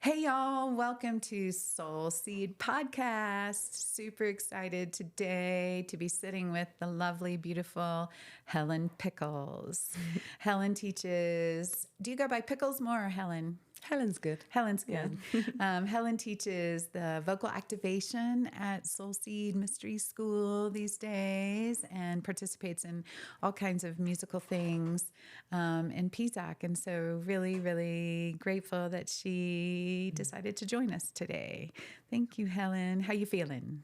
Hey y'all, welcome to SolSeed podcast. Super excited today to be sitting with the lovely, beautiful Helen Pickles. Helen teaches, do you go by Pickles more or Helen? Helen's good. Helen's good. Helen teaches the vocal activation at SolSeed Mystery School these days and participates in all kinds of musical things in PSAC. And so really, really grateful that she decided to join us today. Thank you, Helen. How you feeling?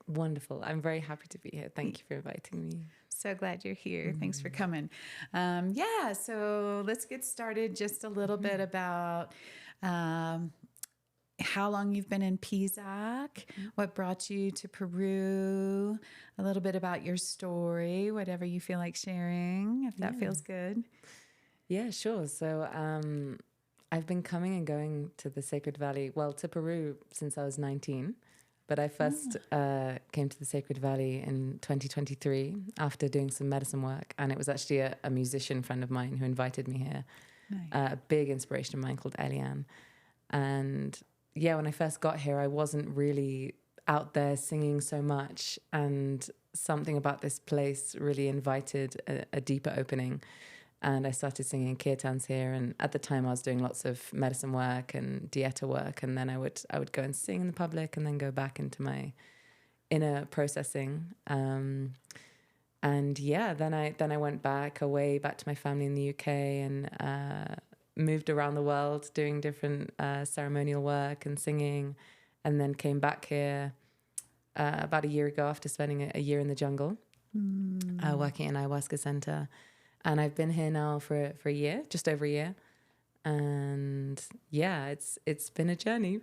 Wonderful. I'm very happy to be here. Thank you for inviting me. So glad you're here. Thanks for coming. So let's get started just a little bit about how long you've been in PSAC, what brought you to Peru, a little bit about your story, whatever you feel like sharing, if that feels good. Yeah, sure. So I've been coming and going to the Sacred Valley, to Peru since I was 19. But I first came to the Sacred Valley in 2023 after doing some medicine work. And it was actually a musician friend of mine who invited me here, Nice. a big inspiration of mine called Eliane. And yeah, when I first got here, I wasn't really out there singing so much. And something about this place really invited a deeper opening. And I started singing in kirtans here. And at the time, I was doing lots of medicine work and dieta work. And then I would go and sing in the public and then go back into my inner processing. And then I went back to my family in the UK and moved around the world doing different ceremonial work and singing. And then came back here about a year ago after spending a year in the jungle, working in an ayahuasca center. And I've been here now for a year, just over a year. And yeah, it's been a journey.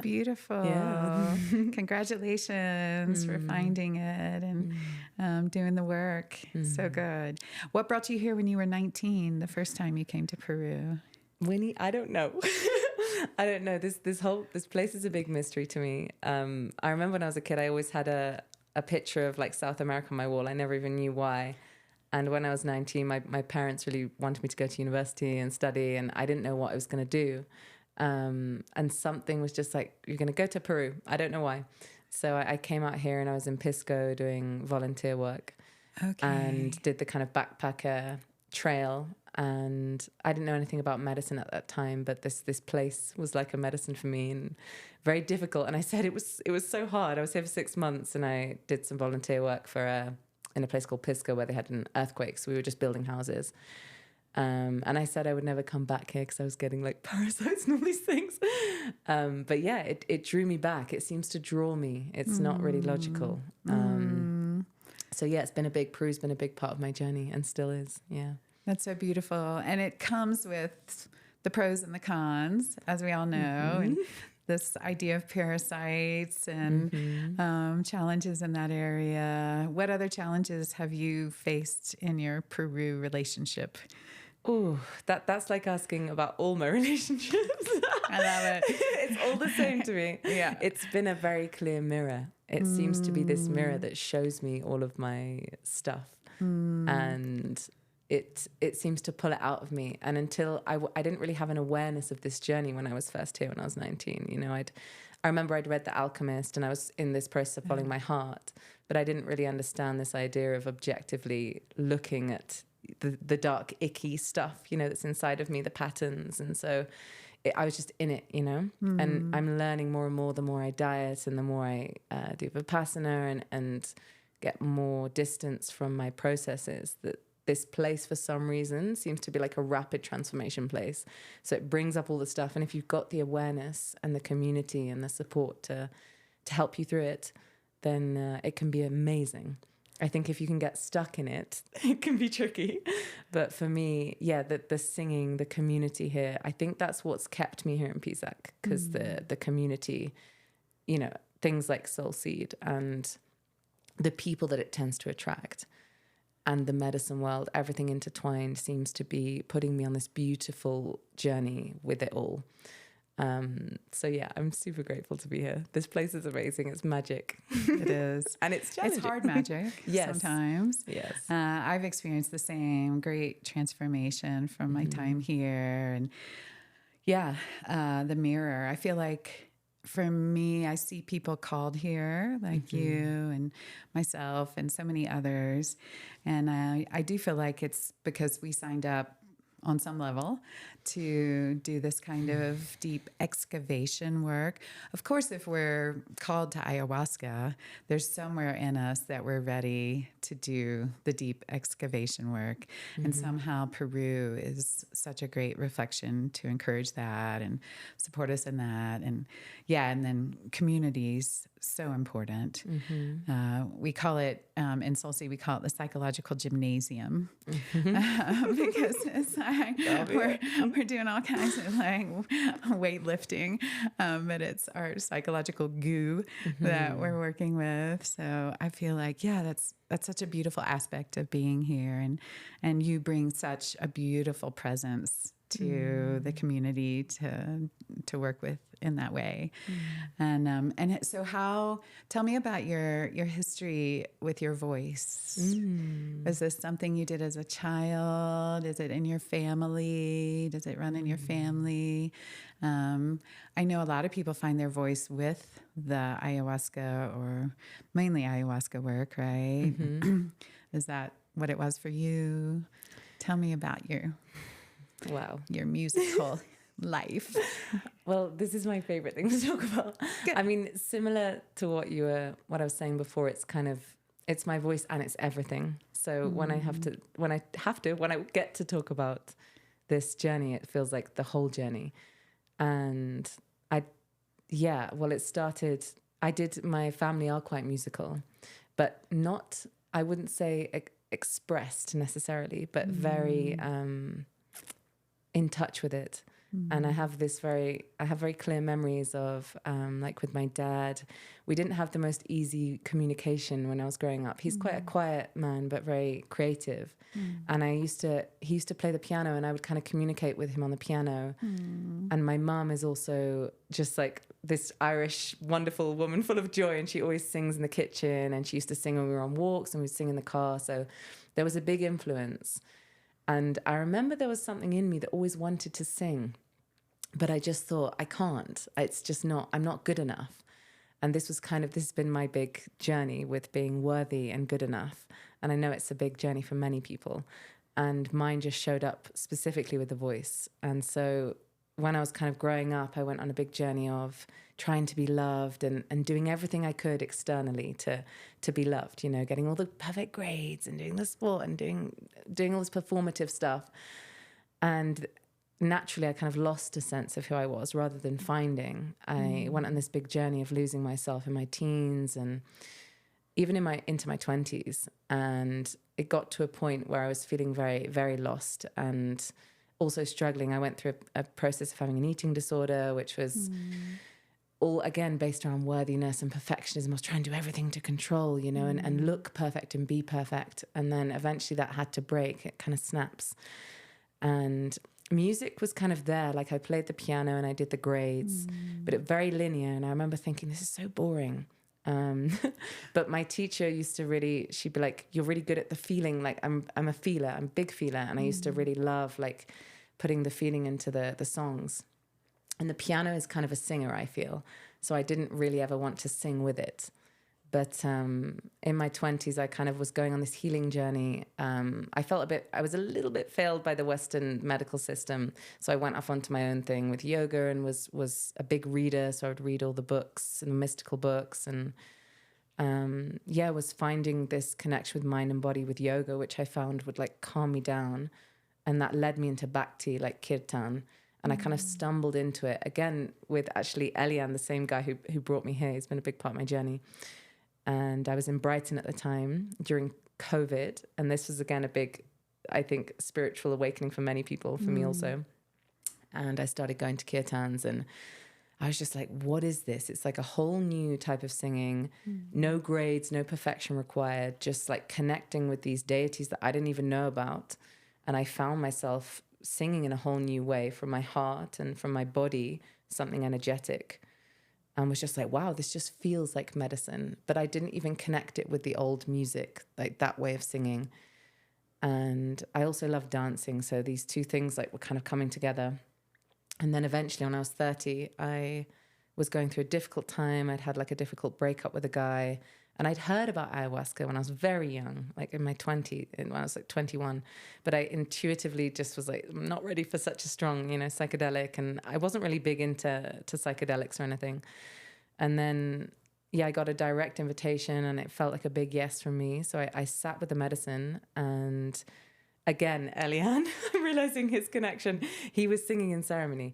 Beautiful. Yeah. Congratulations for finding it and doing the work. So good. What brought you here when you were 19, the first time you came to Peru? Winnie, I don't know. I don't know. This place is a big mystery to me. I remember when I was a kid, I always had a picture of like South America on my wall. I never even knew why. And when I was 19, my parents really wanted me to go to university and study, and I didn't know what I was going to do. And something was just like, you're going to go to Peru. I don't know why. So I came out here and I was in Pisco doing volunteer work and did the kind of backpacker trail. And I didn't know anything about medicine at that time, but this place was like a medicine for me and very difficult. And I said it was so hard. I was here for 6 months and I did some volunteer work in a place called Pisco where they had an earthquake. So we were just building houses. And I said I would never come back here because I was getting like parasites and all these things. But yeah, it drew me back. It seems to draw me. It's not really logical. So yeah, Peru's been a big part of my journey and still is. Yeah. That's so beautiful. And it comes with the pros and the cons, as we all know. And this idea of parasites and challenges in that area. What other challenges have you faced in your Peru relationship? Oh, that's like asking about all my relationships. I love it. It's all the same to me. Yeah. It's been a very clear mirror. It seems to be this mirror that shows me all of my stuff. And it seems to pull it out of me. And until I didn't really have an awareness of this journey when I was first here when I was 19. You know, I remember I'd read The Alchemist and I was in this process of following my heart, but I didn't really understand this idea of objectively looking at the dark, icky stuff, you know, that's inside of me, the patterns. And so I was just in it, you know, and I'm learning more and more the more I diet and the more I do Vipassana and get more distance from my processes, that this place for some reason seems to be like a rapid transformation place. So it brings up all the stuff. And if you've got the awareness and the community and the support to help you through it, then it can be amazing. I think if you can get stuck in it, it can be tricky. But for me, yeah, the singing, the community here, I think that's what's kept me here in PSAC, because the community, you know, things like SolSeed and the people that it tends to attract and the medicine world, everything intertwined seems to be putting me on this beautiful journey with it all. So yeah, I'm super grateful to be here. This place is amazing. It's magic. It is. And it's challenging. It's hard magic sometimes. Yes. I've experienced the same great transformation from my time here. And, Yeah, the mirror. I feel like for me, I see people called here like you and myself and so many others. And I do feel like it's because we signed up on some level to do this kind of deep excavation work. Of course, if we're called to ayahuasca, there's somewhere in us that we're ready to do the deep excavation work. And somehow Peru is such a great reflection to encourage that and support us in that. And yeah, and then communities, so important. We call it, in SolSeed, we call it the psychological gymnasium because it's like we're doing all kinds of like weightlifting, but it's our psychological goo that we're working with. So I feel like, yeah, that's such a beautiful aspect of being here, and you bring such a beautiful presence to the community to work with in that way. So tell me about your history with your voice. Is this something you did as a child? Is it in your family? Does it run in your family? I know a lot of people find their voice with the ayahuasca, or mainly ayahuasca work, right? Is that what it was for you? Tell me about your musical life. Well, this is my favorite thing to talk about. Good. I mean, similar to what I was saying before, it's my voice and it's everything. So when I get to talk about this journey, it feels like the whole journey. And my family are quite musical, but not, I wouldn't say expressed necessarily, but very in touch with it. And I have very clear memories of, like with my dad, we didn't have the most easy communication when I was growing up. He's quite a quiet man, but very creative. And he used to play the piano, and I would kind of communicate with him on the piano. And my mum is also just like this Irish, wonderful woman full of joy. And she always sings in the kitchen, and she used to sing when we were on walks, and we'd sing in the car. So there was a big influence. And I remember there was something in me that always wanted to sing, but I just thought, I can't. I'm not good enough. And this has been my big journey with being worthy and good enough. And I know it's a big journey for many people. And mine just showed up specifically with the voice. And so when I was kind of growing up, I went on a big journey of trying to be loved and doing everything I could externally to be loved, getting all the perfect grades and doing the sport and doing all this performative stuff. And naturally, I kind of lost a sense of who I was rather than finding. I went on this big journey of losing myself in my teens and even into my 20s. And it got to a point where I was feeling very, very lost and also struggling. I went through a process of having an eating disorder, which was all, again, based around worthiness and perfectionism. I was trying to do everything to control, and look perfect and be perfect. And then eventually that had to break. It kind of snaps. And music was kind of there. Like I played the piano and I did the grades, but it very linear. And I remember thinking, this is so boring. But my teacher she'd be like, you're really good at the feeling. Like I'm a feeler, I'm a big feeler. And I used to really love like putting the feeling into the songs. And the piano is kind of a singer, I feel. So I didn't really ever want to sing with it. But in my 20s, I kind of was going on this healing journey. I was a little bit failed by the Western medical system. So I went off onto my own thing with yoga and was a big reader. So I would read all the books and the mystical books and was finding this connection with mind and body with yoga, which I found would like calm me down. And that led me into Bhakti, like Kirtan. And I kind of stumbled into it again with actually Elian, the same guy who brought me here. He's been a big part of my journey. And I was in Brighton at the time during COVID. And this was, again, a big, I think, spiritual awakening for many people, for me also. And I started going to kirtans and I was just like, what is this? It's like a whole new type of singing, no grades, no perfection required, just like connecting with these deities that I didn't even know about. And I found myself singing in a whole new way from my heart and from my body, something energetic. And was just like, wow, this just feels like medicine. But I didn't even connect it with the old music, like that way of singing. And I also love dancing. So these two things like were kind of coming together. And then eventually when I was 30, I was going through a difficult time. I'd had like a difficult breakup with a guy. And I'd heard about ayahuasca when I was very young, like in my 20s, when I was like 21. But I intuitively just was like, I'm not ready for such a strong, psychedelic. And I wasn't really big into psychedelics or anything. And then, yeah, I got a direct invitation and it felt like a big yes from me. So I sat with the medicine, and again, Elian, I'm realizing his connection. He was singing in ceremony,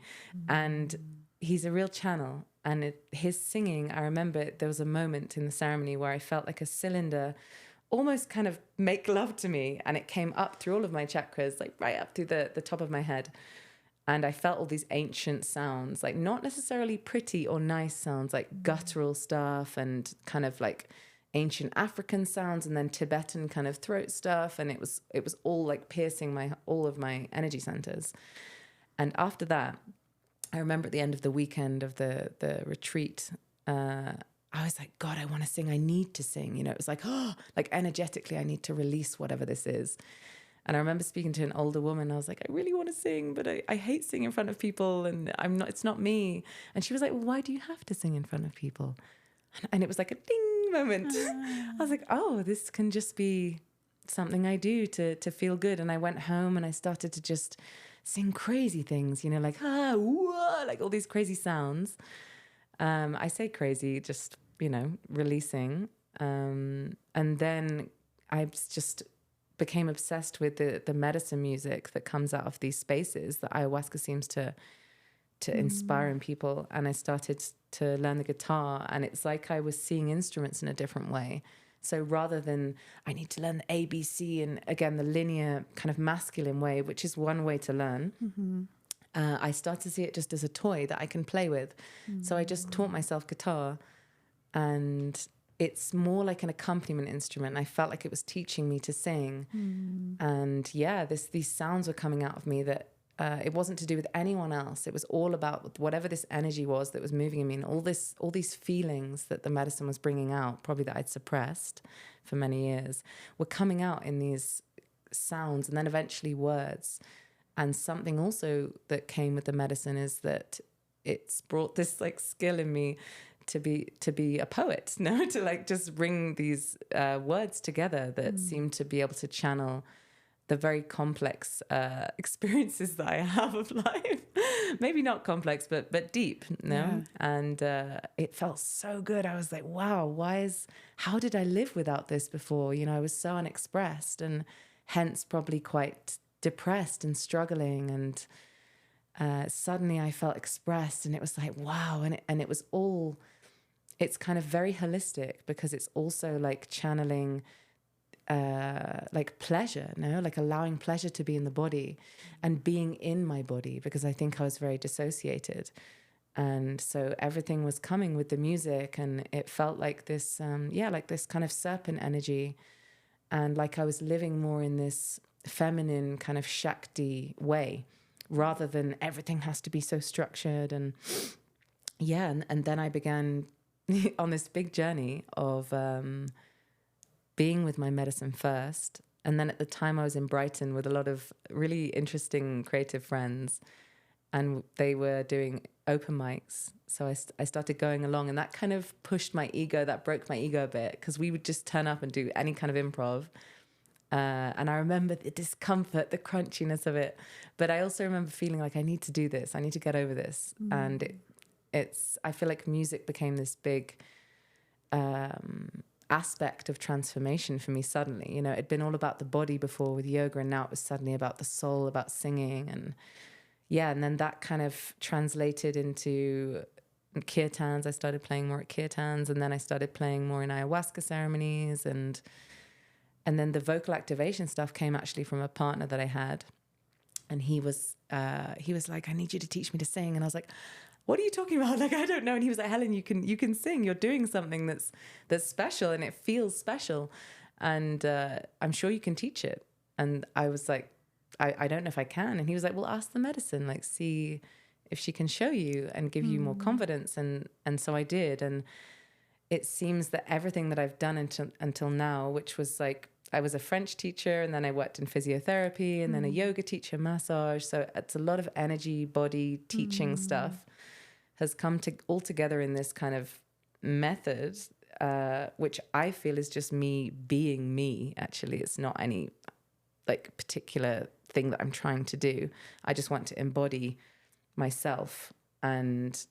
and he's a real channel. And his singing, I remember there was a moment in the ceremony where I felt like a cylinder almost kind of make love to me. And it came up through all of my chakras, like right up through the top of my head. And I felt all these ancient sounds, like not necessarily pretty or nice sounds, like guttural stuff and kind of like ancient African sounds, and then Tibetan kind of throat stuff. And it was all like piercing all of my energy centers. And after that, I remember at the end of the weekend of the retreat, I was like, God, I want to sing. I need to sing. It was like, oh, like energetically, I need to release whatever this is. And I remember speaking to an older woman. I was like, I really want to sing, but I hate singing in front of people, and it's not me. And she was like, well, why do you have to sing in front of people? And it was like a ding moment. I was like, oh, this can just be something I do to feel good. And I went home and I started to just sing crazy things, like, whoa, like all these crazy sounds. I say crazy, just, releasing. And then I just became obsessed with the medicine music that comes out of these spaces that ayahuasca seems to inspire in people. And I started to learn the guitar, and it's like I was seeing instruments in a different way. So rather than I need to learn the ABC and again the linear kind of masculine way, which is one way to learn, I started to see it just as a toy that I can play with. So I just taught myself guitar, and it's more like an accompaniment instrument. I felt like it was teaching me to sing. And yeah, these sounds were coming out of me that it wasn't to do with anyone else. It was all about whatever this energy was that was moving in me, and all these feelings that the medicine was bringing out, probably that I'd suppressed for many years, were coming out in these sounds and then eventually words. And something also that came with the medicine is that it's brought this like skill in me to be a poet, to like just bring these words together that seem to be able to channel the very complex experiences that I have of life. Maybe not complex, but deep, Yeah. And it felt so good. I was like, wow, how did I live without this before? I was so unexpressed, and hence probably quite depressed and struggling. And suddenly I felt expressed, and it was like, wow. And it was all, it's kind of very holistic, because it's also like channeling like pleasure, like allowing pleasure to be in the body and being in my body, because I think I was very dissociated. And so everything was coming with the music, and it felt like this, like this kind of serpent energy. And like I was living more in this feminine kind of Shakti way, rather than everything has to be so structured. And yeah, and then I began on this big journey of being with my medicine first. And then at the time I was in Brighton with a lot of really interesting creative friends, and they were doing open mics. So I started going along, and that kind of pushed my ego, that broke my ego a bit, because we would just turn up and do any kind of improv. And I remember the discomfort, the crunchiness of it. But I also remember feeling like I need to do this. I need to get over this. And I feel like music became this big aspect of transformation for me suddenly. It'd been all about the body before with yoga, and now it was suddenly about the soul, about singing. And yeah, and then that kind of translated into kirtans. I started playing more at kirtans, and then I started playing more in ayahuasca ceremonies, and then the vocal activation stuff came actually from a partner that I had. And he was like, I need you to teach me to sing. And I was like, what are you talking about? Like, I don't know. And he was like, Helen, you can sing. You're doing something that's special, and it feels special. And I'm sure you can teach it. And I was like, I don't know if I can. And he was like, well, ask the medicine, like, see if she can show you and give you more confidence. And so I did. And it seems that everything that I've done until now, which was like I was a French teacher, and then I worked in physiotherapy, and then a yoga teacher, massage. So it's a lot of energy, body, teaching stuff has come all together in this kind of method, which I feel is just me being me. Actually, it's not any like particular thing that I'm trying to do. I just want to embody myself. And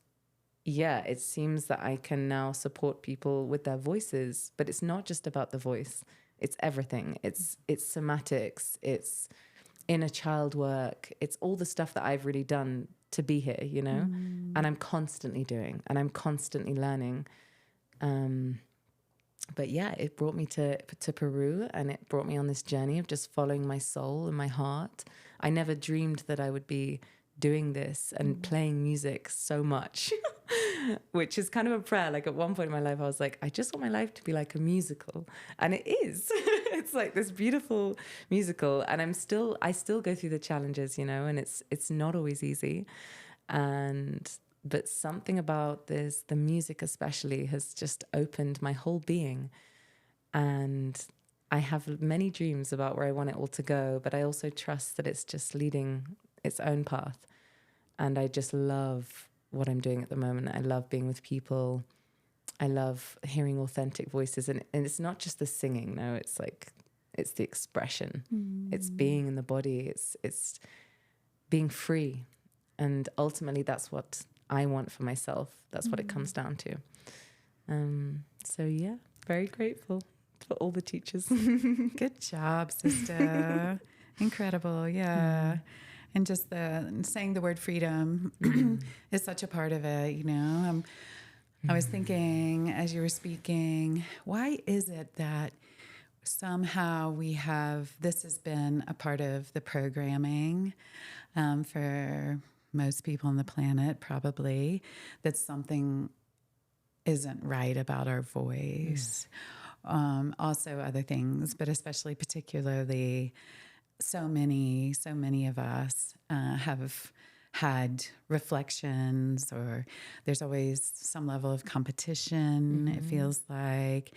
yeah, it seems that I can now support people with their voices, but it's not just about the voice. It's everything. It's somatics. It's inner child work. It's all the stuff that I've really done to be here, you know, and I'm constantly doing, and I'm constantly learning. But yeah, it brought me to Peru, and it brought me on this journey of just following my soul and my heart. I never dreamed that I would be doing this and playing music so much, which is kind of a prayer. Like at one point in my life, I was like, I just want my life to be like a musical. And it is. It's like this beautiful musical. And I still go through the challenges, you know, and it's not always easy. But something about this, the music especially, has just opened my whole being. And I have many dreams about where I want it all to go, but I also trust that it's just leading its own path. And I just love what I'm doing at the moment. I love being with people. I love hearing authentic voices. And it's not just the singing, no, it's like, it's the expression. It's being in the body. It's being free. And ultimately, that's what I want for myself. That's what it comes down to. So yeah, very grateful for all the teachers. Good job, sister. Incredible. Yeah. And just saying the word freedom is such a part of it, you know. I was thinking as you were speaking, why is it that somehow this has been a part of the programming for most people on the planet, probably, that something isn't right about our voice. Also other things, but especially particularly so many of us have had reflections, or there's always some level of competition. It feels like,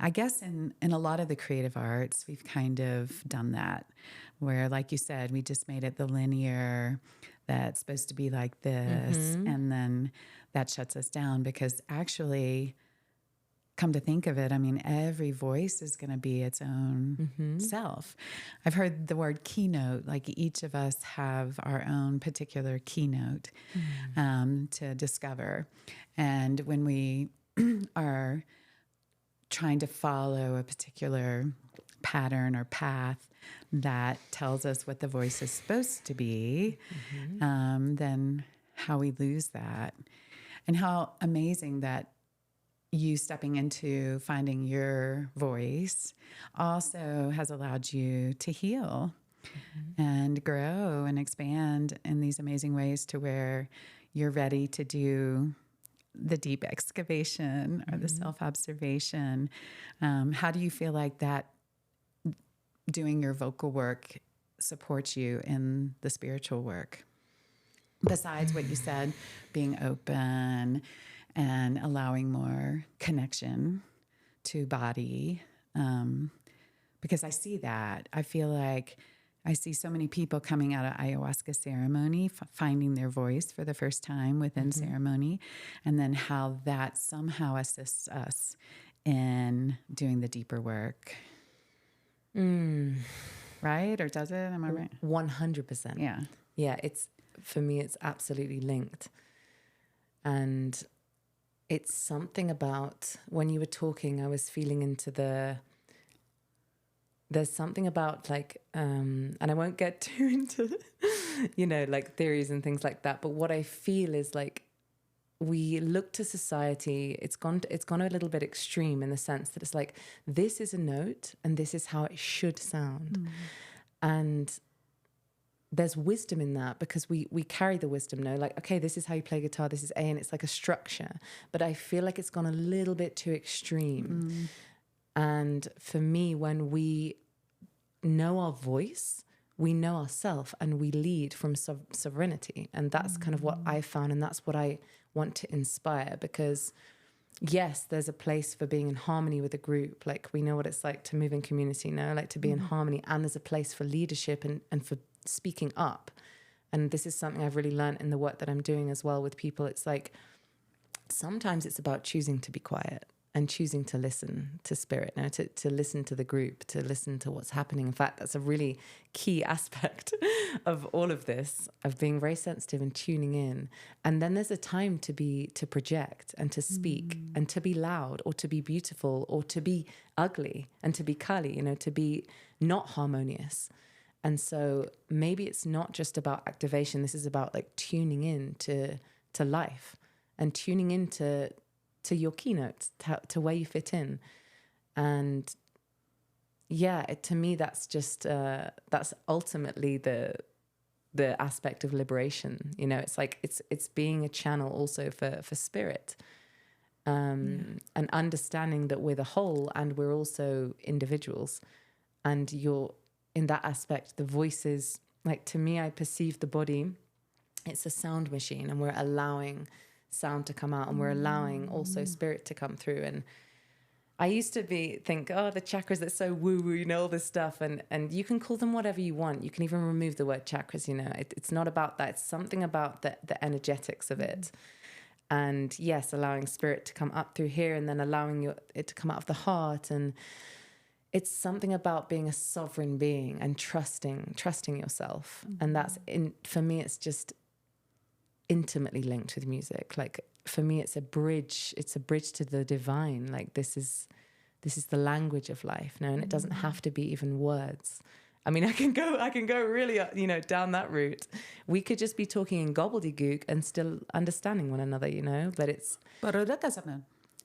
I guess in a lot of the creative arts, we've kind of done that, where, like you said, we just made it the linear, that's supposed to be like this, and then that shuts us down, because actually, come to think of it, I mean, every voice is going to be its own self. I've heard the word keynote, like each of us have our own particular keynote to discover. And when we are trying to follow a particular pattern or path that tells us what the voice is supposed to be, then how we lose that. And how amazing that you stepping into finding your voice also has allowed you to heal and grow and expand in these amazing ways, to where you're ready to do the deep excavation or the self-observation. How do you feel like that doing your vocal work supports you in the spiritual work? Besides what you said, being open and allowing more connection to body. Because I see that. I feel like I see so many people coming out of ayahuasca ceremony, finding their voice for the first time within ceremony, and then how that somehow assists us in doing the deeper work. Right? Or does it? Am I right? 100%. Yeah. Yeah, for me, it's absolutely linked. And it's something about, when you were talking, I was feeling into there's something about like, and I won't get too into, you know, like theories and things like that. But what I feel is like, we look to society, it's gone a little bit extreme, in the sense that it's like, this is a note and this is how it should sound. And there's wisdom in that, because we carry the wisdom, no? Like, okay, this is how you play guitar, this is A, and it's like a structure. But I feel like it's gone a little bit too extreme. And for me, when we know our voice, we know ourselves, and we lead from sovereignty. And that's kind of what I found, and that's what I want to inspire, because yes, there's a place for being in harmony with a group. Like we know what it's like to move in community, like to be in harmony. And there's a place for leadership and for speaking up. And this is something I've really learned in the work that I'm doing as well with people. It's like, sometimes it's about choosing to be quiet and choosing to listen to spirit, to listen to the group, to listen to what's happening. In fact, that's a really key aspect of all of this, of being very sensitive and tuning in. And then there's a time to project and to speak and to be loud or to be beautiful or to be ugly and to be kali, to be not harmonious. And so maybe it's not just about activation. This is about like tuning in to life and tuning into your keynote, to where you fit in. And yeah, to me, that's just, that's ultimately the aspect of liberation. It's like, it's being a channel also for spirit, and understanding that we're the whole and we're also individuals. And in that aspect, the voices, like to me, I perceive the body, it's a sound machine, and we're allowing sound to come out, and we're allowing also spirit to come through. And I used to think, the chakras, that's so woo-woo, all this stuff. And you can call them whatever you want. You can even remove the word chakras, it's not about that. It's something about the energetics of it. And yes, allowing spirit to come up through here, and then allowing it to come out of the heart. And it's something about being a sovereign being and trusting yourself. And that's, for me, it's just intimately linked with music. Like for me, it's a bridge to the divine. Like this is the language of life now, and it doesn't have to be even words. I mean, I can go really, down that route. We could just be talking in gobbledygook and still understanding one another, but it's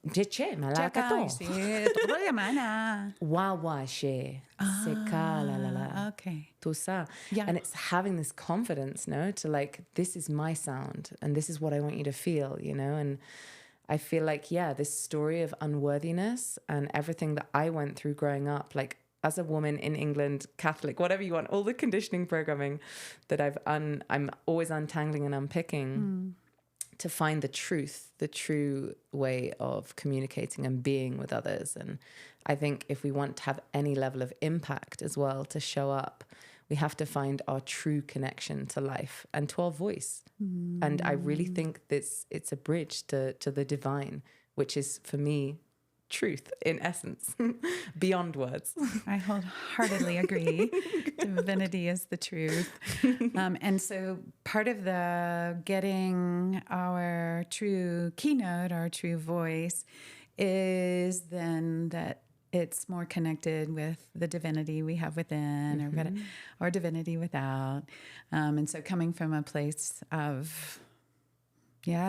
Dice, malakato. Wawa she. Seka la la la. Okay. Tusa. Yeah. And it's having this confidence, to like, this is my sound and this is what I want you to feel, and I feel like, this story of unworthiness and everything that I went through growing up, like as a woman in England, Catholic, whatever you want, all the conditioning programming that I'm always untangling and unpicking. To find the true way of communicating and being with others. And I think if we want to have any level of impact as well to show up, we have to find our true connection to life and to our voice. And I really think it's a bridge to the divine, which is for me truth in essence, beyond words. I wholeheartedly agree. Divinity is the truth. And so part of the getting our true keynote, our true voice, is then that it's more connected with the divinity we have within, or divinity without. And so coming from a place of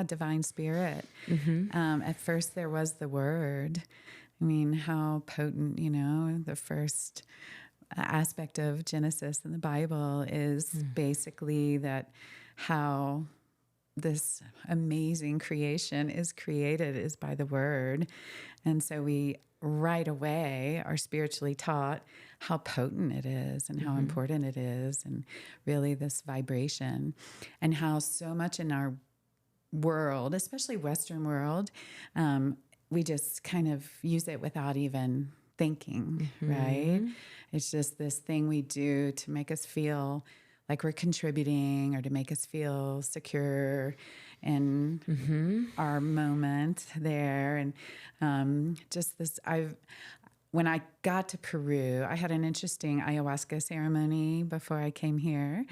divine spirit. At first there was the word. I mean, how potent, the first aspect of Genesis in the Bible is basically that how this amazing creation is created is by the word. And so we right away are spiritually taught how potent it is and how important it is, and really this vibration, and how so much in our world, especially Western world, we just kind of use it without even thinking, right? It's just this thing we do to make us feel like we're contributing, or to make us feel secure in our moment there. And just this, when I got to Peru, I had an interesting ayahuasca ceremony before I came here,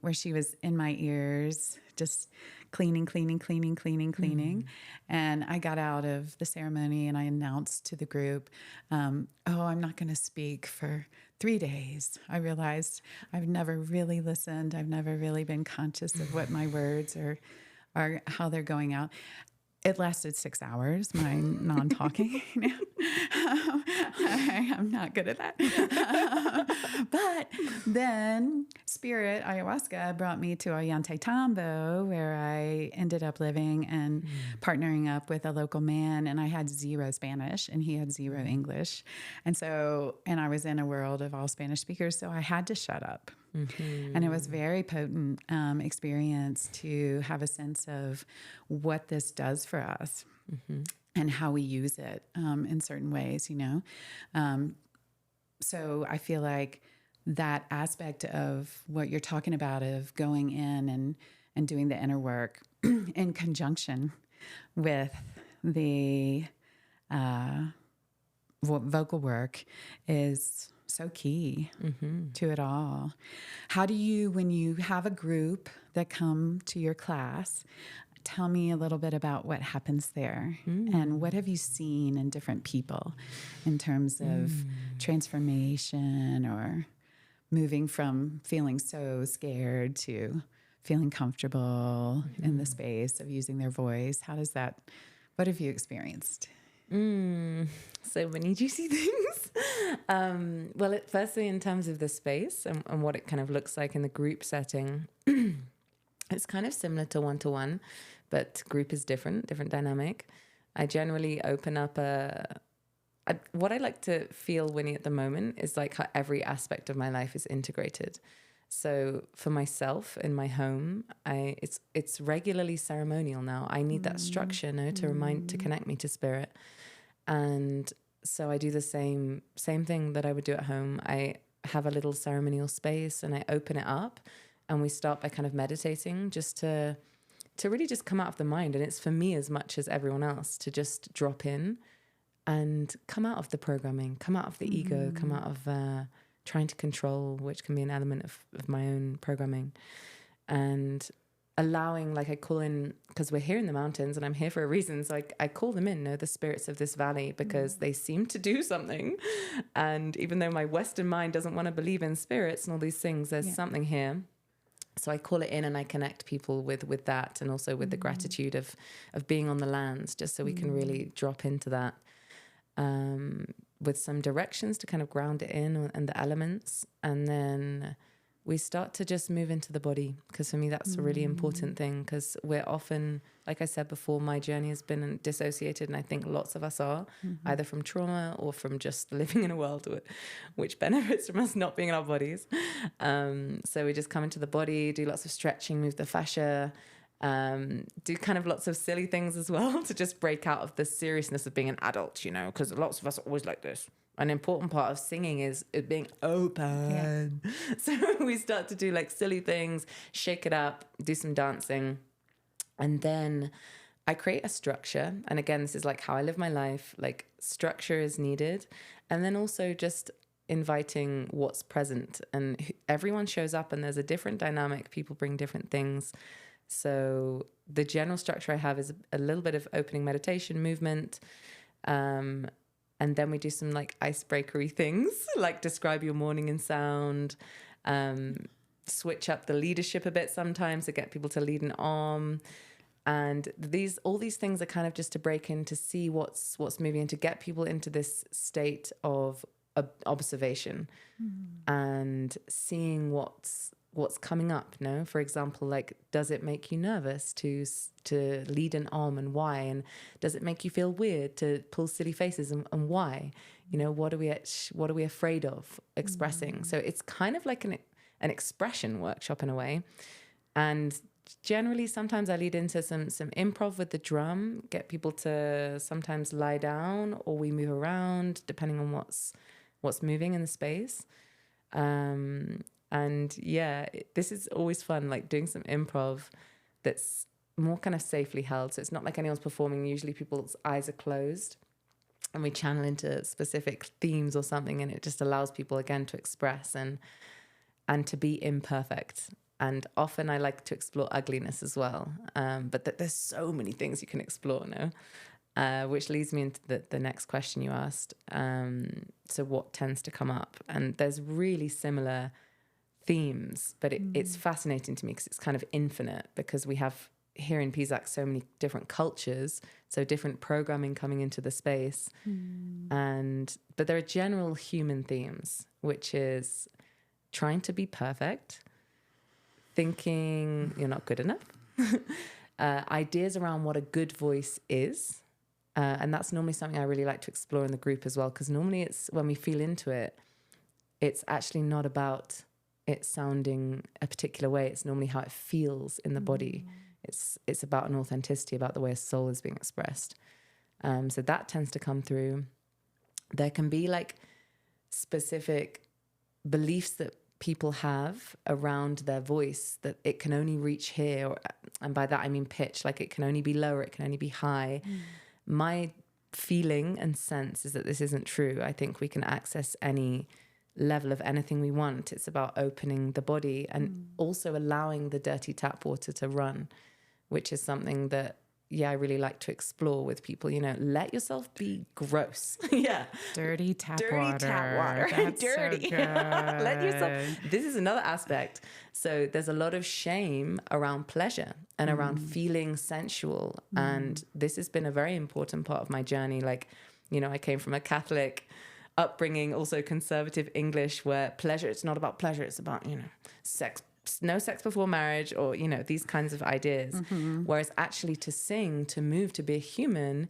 where she was in my ears, just cleaning. And I got out of the ceremony and I announced to the group, I'm not going to speak for 3 days. I realized I've never really listened. I've never really been conscious of what my words are how they're going out. It lasted 6 hours, my non-talking. I'm not good at that. But then Spirit Ayahuasca brought me to Ollantaytambo, where I ended up living and partnering up with a local man. And I had zero Spanish and he had zero English. And I was in a world of all Spanish speakers. So I had to shut up. And it was very potent experience to have a sense of what this does for us and how we use it in certain ways, you know. So I feel like that aspect of what you're talking about, of going in and doing the inner work in conjunction with the vocal work, is so key to it all. How do you, when you have a group that come to your class, tell me a little bit about what happens there and what have you seen in different people in terms of transformation or moving from feeling so scared to feeling comfortable in the space of using their voice? How does that, what have you experienced? So many juicy things. Well, firstly, in terms of the space and what it kind of looks like in the group setting, it's kind of similar to one-to-one, but group is different dynamic. I generally open up what I like to feel, Winnie, at the moment is like how every aspect of my life is integrated. So for myself in my home, it's regularly ceremonial now. I need that structure, to connect me to spirit. And so I do the same thing that I would do at home. I have a little ceremonial space and I open it up, and we start by kind of meditating just to really just come out of the mind. And it's for me as much as everyone else to just drop in and come out of the programming, come out of the ego, come out of trying to control, which can be an element of my own programming. And allowing, like I call in, because we're here in the mountains and I'm here for a reason. So I call them in, the spirits of this valley, because they seem to do something. And even though my Western mind doesn't want to believe in spirits and all these things, there's something here. So I call it in and I connect people with that, and also with the gratitude of being on the lands, just so we can really drop into that, with some directions to kind of ground it in, and the elements. And then we start to just move into the body, because for me that's a really important thing, because we're often, like I said before, my journey has been dissociated, and I think lots of us are, either from trauma or from just living in a world which benefits from us not being in our bodies. So we just come into the body, do lots of stretching, move the fascia, do kind of lots of silly things as well to just break out of the seriousness of being an adult, because lots of us are always like this. An important part of singing is it being open. Yeah. So we start to do like silly things, shake it up, do some dancing. And then I create a structure. And again, this is like how I live my life. Like, structure is needed. And then also just inviting what's present. And everyone shows up and there's a different dynamic. People bring different things. So the general structure I have is a little bit of opening meditation movement. And then we do some like icebreakery things, like describe your morning in sound, switch up the leadership a bit sometimes to get people to lead an arm. And all these things are kind of just to break in, to see what's moving, and to get people into this state of observation and seeing what's coming up. For example, like, does it make you nervous to lead an arm, and why? And does it make you feel weird to pull silly faces, and why? What are we afraid of expressing? So it's kind of like an expression workshop in a way. And generally, sometimes I lead into some improv with the drum, get people to sometimes lie down, or we move around depending on what's moving in the space. And yeah, this is always fun, like doing some improv that's more kind of safely held. So it's not like anyone's performing. Usually people's eyes are closed and we channel into specific themes or something. And it just allows people, again, to express and to be imperfect. And often I like to explore ugliness as well. But there's so many things you can explore now, which leads me into the next question you asked. So what tends to come up? And there's really similar themes, but it's fascinating to me because it's kind of infinite, because we have here in PZAC so many different cultures, so different programming coming into the space. But there are general human themes, which is trying to be perfect, thinking you're not good enough, ideas around what a good voice is. And that's normally something I really like to explore in the group as well, because normally it's when we feel into it, it's actually not about it sounding a particular way. It's normally how it feels in the body. It's about an authenticity, about the way a soul is being expressed. So that tends to come through. There can be like specific beliefs that people have around their voice, that it can only reach here, and by that I mean pitch, like it can only be lower, it can only be high. My feeling and sense is that this isn't true. I think we can access any level of anything we want. It's about opening the body and also allowing the dirty tap water to run, which is something that I really like to explore with people. Let yourself be gross. Dirty tap Dirty water. tap water. That's Dirty. So Let yourself. good. This is another aspect. So there's a lot of shame around pleasure and around feeling sensual. And this has been a very important part of my journey. Like, I came from a Catholic upbringing, also conservative English, where pleasure, it's not about pleasure. It's about, sex. No sex before marriage, or these kinds of ideas. Whereas actually to sing, to move, to be a human,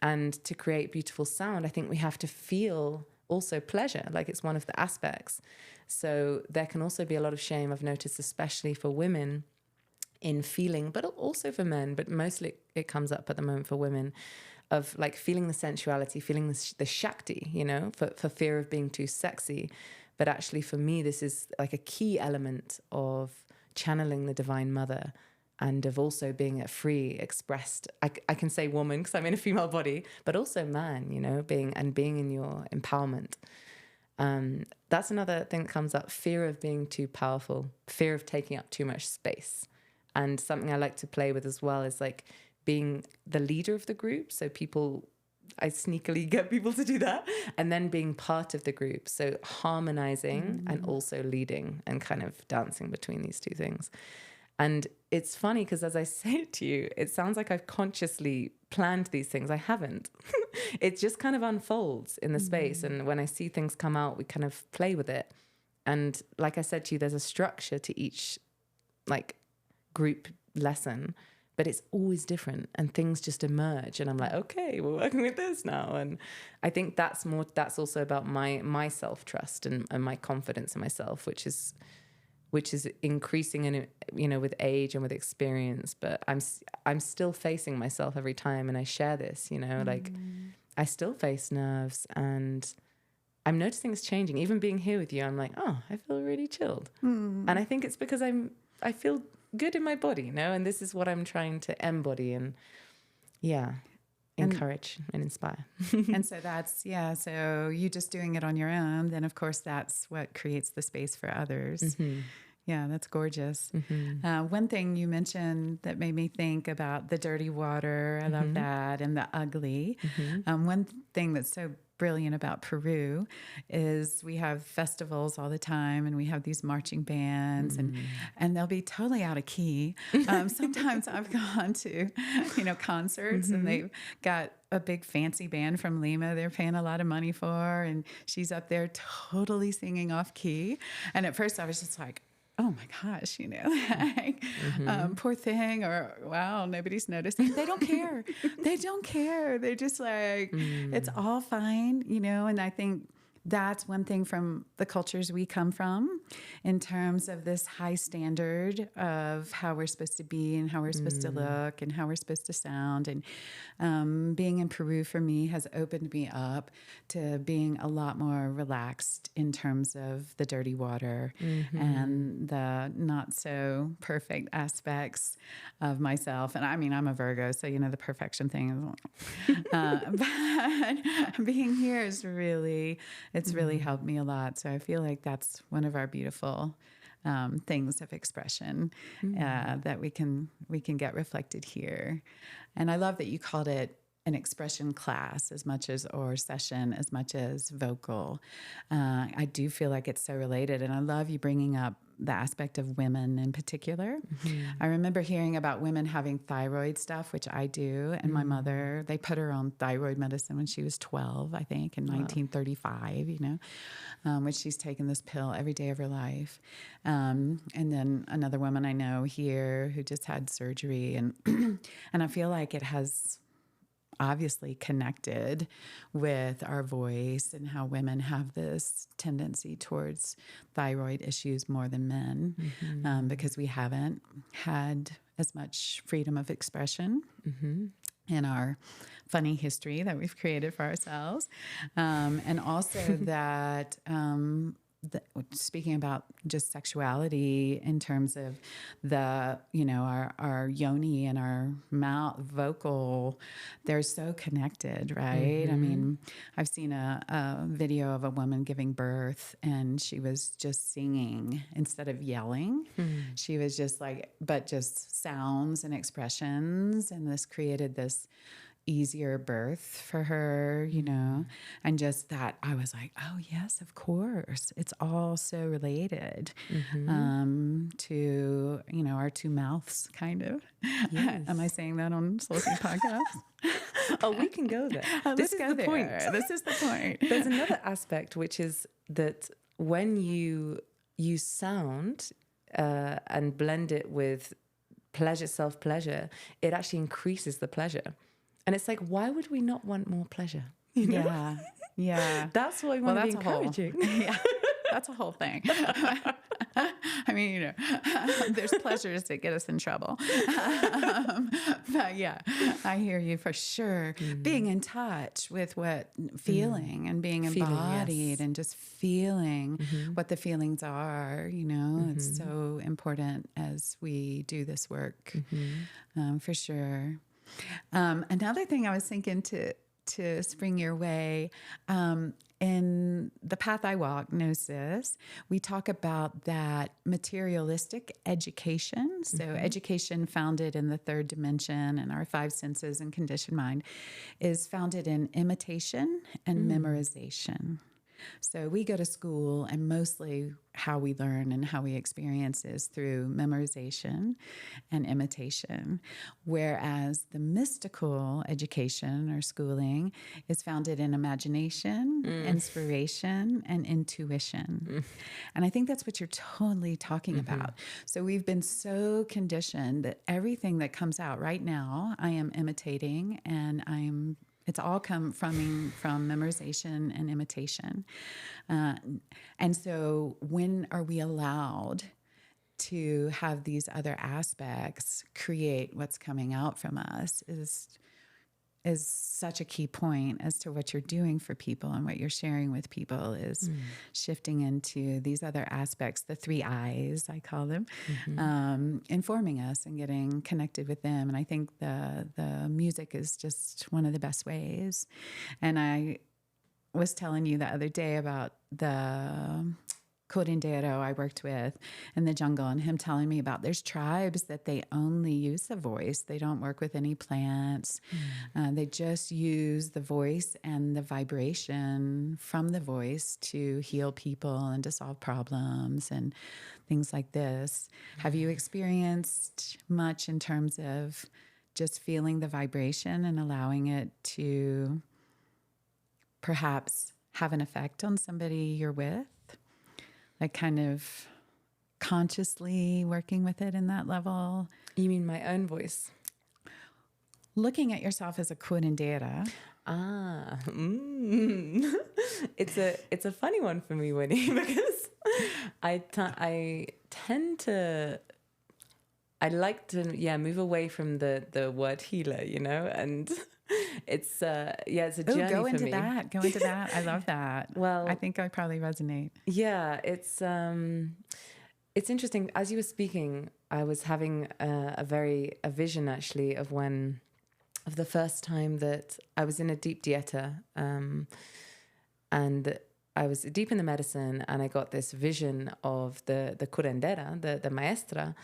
and to create beautiful sound, I think we have to feel also pleasure, like it's one of the aspects. So there can also be a lot of shame, I've noticed, especially for women, in feeling, but also for men, but mostly it comes up at the moment for women, of like feeling the sensuality, feeling the Shakti, for fear of being too sexy. But actually, for me, this is like a key element of channeling the Divine Mother, and of also being a free, expressed, I can say woman because I'm in a female body, but also man, being in your empowerment. That's another thing that comes up, fear of being too powerful, fear of taking up too much space. And something I like to play with as well is like being the leader of the group. So I sneakily get people to do that, and then being part of the group. So harmonizing and also leading, and kind of dancing between these two things. And it's funny because as I say it to you, it sounds like I've consciously planned these things. I haven't. It just kind of unfolds in the space. And when I see things come out, we kind of play with it. And like I said to you, there's a structure to each like group lesson, but it's always different, and things just emerge, and I'm like, okay, we're working with this now. And I think that's also about my self-trust and my confidence in myself, which is increasing in, with age and with experience. But I'm still facing myself every time. And I share this, like I still face nerves, and I'm noticing it's changing. Even being here with you, I'm like, oh, I feel really chilled. And I think it's because I feel good in my body, and this is what I'm trying to embody and encourage and inspire. And so that's, so you just doing it on your own, then of course that's what creates the space for others. Yeah, that's gorgeous. One thing you mentioned that made me think about the dirty water, I love that, and the ugly. One thing that's so brilliant about Peru is we have festivals all the time, and we have these marching bands, and they'll be totally out of key. Sometimes I've gone to, concerts, and they've got a big fancy band from Lima they're paying a lot of money for, and she's up there totally singing off key. And at first I was just like, oh my gosh, like, poor thing, or wow, nobody's noticing. They don't care. They don't care. They're just like, it's all fine, and I think that's one thing from the cultures we come from in terms of this high standard of how we're supposed to be and how we're supposed to look and how we're supposed to sound. And being in Peru for me has opened me up to being a lot more relaxed in terms of the dirty water and the not so perfect aspects of myself. And I mean, I'm a Virgo, so, the perfection thing is, but being here is really, it's really helped me a lot. So I feel like that's one of our beautiful things of expression that we can get reflected here. And I love that you called it an expression class or session as much as vocal. I do feel like it's so related, and I love you bringing up the aspect of women in particular. I remember hearing about women having thyroid stuff, which I do, and my mother, they put her on thyroid medicine when she was 12, I think, in 1935, which she's taken this pill every day of her life. And then another woman I know here who just had surgery, and and I feel like it has obviously connected with our voice and how women have this tendency towards thyroid issues more than men, because we haven't had as much freedom of expression in our funny history that we've created for ourselves. And also that, speaking about just sexuality in terms of the, our yoni and our mouth vocal, they're so connected, right? I mean, I've seen a video of a woman giving birth, and she was just singing instead of yelling. She was just but just sounds and expressions. And this created this easier birth for her, and just that I was like, oh yes, of course. It's all so related to, our two mouths kind of. Yes. Am I saying that on SolSeed podcast? Oh, we can go there. This is the point. This is the point. There's another aspect, which is that when you sound and blend it with pleasure, self-pleasure, it actually increases the pleasure. And it's like, why would we not want more pleasure? Yeah. That's why we want to be encouraging. That's a whole thing. I mean, there's pleasures that get us in trouble. But yeah, I hear you for sure. Being in touch with what feeling and being embodied and just feeling what the feelings are, it's so important as we do this work, for sure. Another thing I was thinking to spring your way, in the path I walk, Gnosis, we talk about that materialistic education. So education founded in the third dimension and our five senses and conditioned mind is founded in imitation and memorization. So we go to school, and mostly how we learn and how we experience is through memorization and imitation, whereas the mystical education or schooling is founded in imagination, inspiration, and intuition. And I think that's what you're totally talking about. So we've been so conditioned that everything that comes out right now, I am imitating, and it's all come from memorization and imitation. And so when are we allowed to have these other aspects create what's coming out from us is such a key point as to what you're doing for people, and what you're sharing with people is shifting into these other aspects, the 3 I's, I call them, informing us and getting connected with them. And I think the music is just one of the best ways. And I was telling you the other day about the curandero I worked with in the jungle, and him telling me about there's tribes that they only use the voice. They don't work with any plants. They just use the voice and the vibration from the voice to heal people and to solve problems and things like this. Have you experienced much in terms of just feeling the vibration and allowing it to perhaps have an effect on somebody you're with? Like kind of consciously working with it in that level. You mean my own voice? Looking at yourself as a curandera. It's a funny one for me, Winnie, because I like to move away from the word healer, and it's a journey go for into me. Go into that. I love that. Well, I think I probably resonate. Yeah, it's interesting. As you were speaking, I was having a vision actually of the first time that I was in a deep dieta, and I was deep in the medicine, and I got this vision of the curandera, the maestra.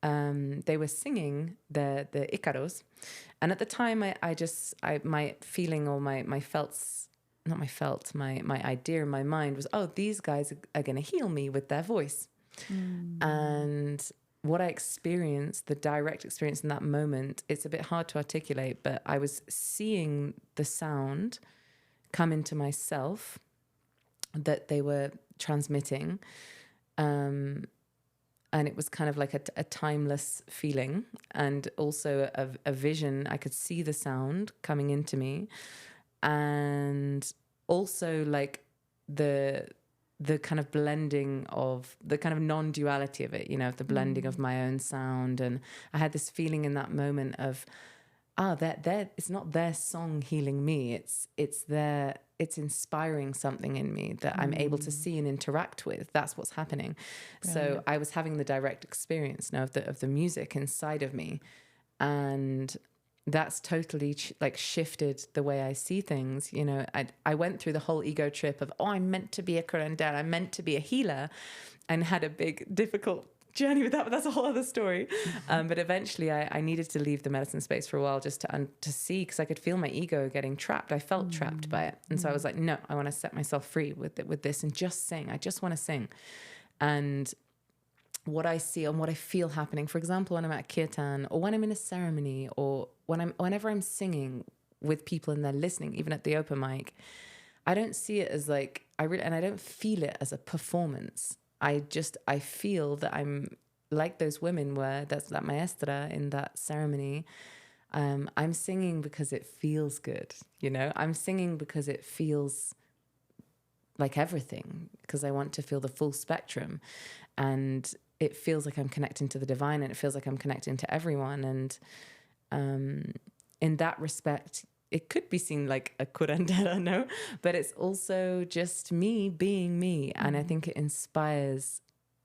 They were singing the Icaros, and at the time, my feeling or my idea in my mind was, oh, these guys are going to heal me with their voice. And what I experienced, the direct experience in that moment, it's a bit hard to articulate, but I was seeing the sound come into myself that they were transmitting. And And it was kind of like a timeless feeling, and also a vision. I could see the sound coming into me, and also like the kind of blending of the kind of non-duality of it, the blending of my own sound. And I had this feeling in that moment of, that it's not their song healing me. It's inspiring something in me that I'm able to see and interact with. That's what's happening. Brilliant. So I was having the direct experience now of the music inside of me. And that's totally like shifted the way I see things. I went through the whole ego trip of, I'm meant to be a curandera, I'm meant to be a healer, and had a big, difficult journey with that, but that's a whole other story. But eventually I needed to leave the medicine space for a while just to see, because I could feel my ego getting trapped. I felt trapped by it. And so I was like, no, I want to set myself free with this and just sing. I just want to sing. And what I see and what I feel happening, for example, when I'm at kirtan, or when I'm in a ceremony, or whenever I'm singing with people and they're listening, even at the open mic, I don't see it as like, and I don't feel it as a performance. I feel that I'm like those women were, that's that maestra in that ceremony. I'm singing because it feels good, I'm singing because it feels like everything, because I want to feel the full spectrum. And it feels like I'm connecting to the divine, and it feels like I'm connecting to everyone. And in that respect, it could be seen like a curandera, no? But it's also just me being me. And I think it inspires